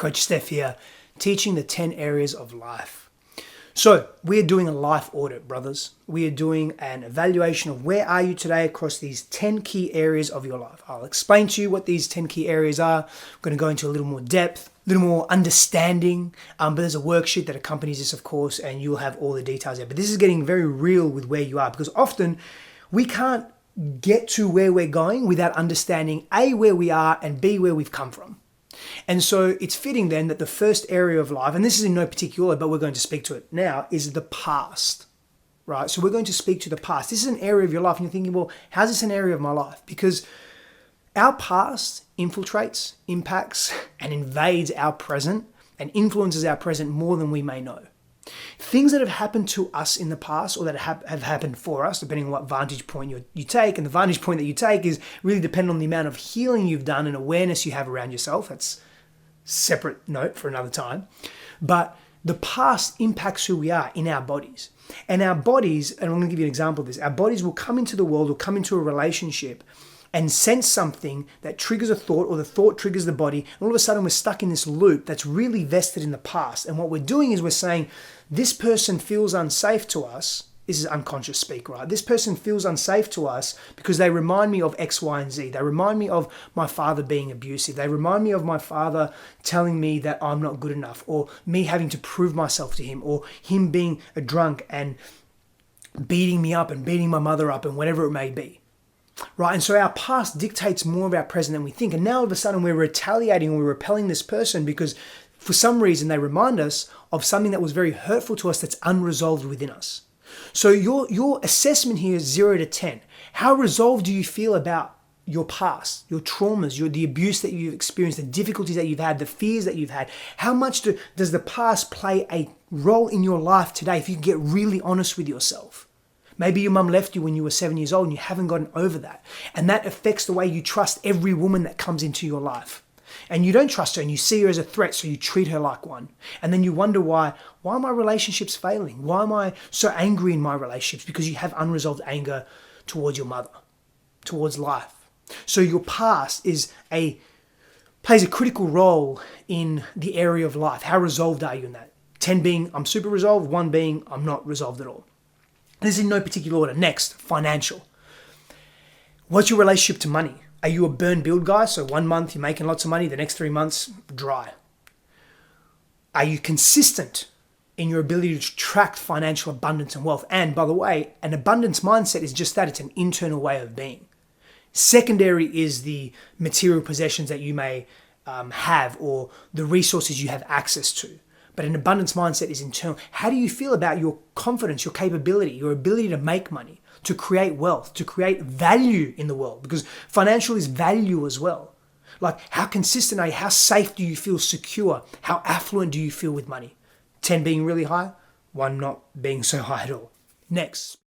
Coach Steph here, teaching the 10 areas of life. So we're doing a life audit, brothers. We are doing an evaluation of where are you today across these 10 key areas of your life. I'll explain to you what these 10 key areas are. I'm going to go into a little more depth, a little more understanding, but there's a worksheet that accompanies this, of course, and you'll have all the details there. But this is getting very real with where you are, because often we can't get to where we're going without understanding A, where we are, and B, where we've come from. And so it's fitting then that the first area of life, and this is in no particular order, but we're going to speak to it now, is the past, right? So we're going to speak to the past. This is an area of your life, and you're thinking, well, how's this an area of my life? Because our past infiltrates, impacts, and invades our present and influences our present more than we may know. Things that have happened to us in the past, or that have happened for us, depending on what vantage point you take, and the vantage point that you take is really dependent on the amount of healing you've done and awareness you have around yourself. That's a separate note for another time. But the past impacts who we are in our bodies. And our bodies, and I'm going to give you an example of this, our bodies will come into the world or come into a relationship and sense something that triggers a thought, or the thought triggers the body, and all of a sudden we're stuck in this loop that's really vested in the past. And what we're doing is we're saying, this person feels unsafe to us. This is unconscious speak, right? This person feels unsafe to us because they remind me of X, Y, and Z. They remind me of my father being abusive. They remind me of my father telling me that I'm not good enough, or me having to prove myself to him, or him being a drunk and beating me up and beating my mother up and whatever it may be. Right, and so our past dictates more of our present than we think. And now all of a sudden we're retaliating, or we're repelling this person because for some reason they remind us of something that was very hurtful to us that's unresolved within us. So your assessment here is 0 to 10. How resolved do you feel about your past, your traumas, the abuse that you've experienced, the difficulties that you've had, the fears that you've had? How much does the past play a role in your life today, if you can get really honest with yourself? Maybe your mum left you when you were 7 years old and you haven't gotten over that. And that affects the way you trust every woman that comes into your life. And you don't trust her, and you see her as a threat, so you treat her like one. And then you wonder why are my relationships failing? Why am I so angry in my relationships? Because you have unresolved anger towards your mother, towards life. So your past plays a critical role in the area of life. How resolved are you in that? 10 being I'm super resolved, 1 being I'm not resolved at all. This is in no particular order. Next, financial. What's your relationship to money? Are you a burn build guy? So 1 month you're making lots of money, the next 3 months, dry. Are you consistent in your ability to attract financial abundance and wealth? And by the way, an abundance mindset is just that. It's an internal way of being. Secondary is the material possessions that you may have, or the resources you have access to. But an abundance mindset is internal. How do you feel about your confidence, your capability, your ability to make money, to create wealth, to create value in the world? Because financial is value as well. Like, how consistent are you? How safe do you feel secure? How affluent do you feel with money? 10 being really high, 1 not being so high at all. Next.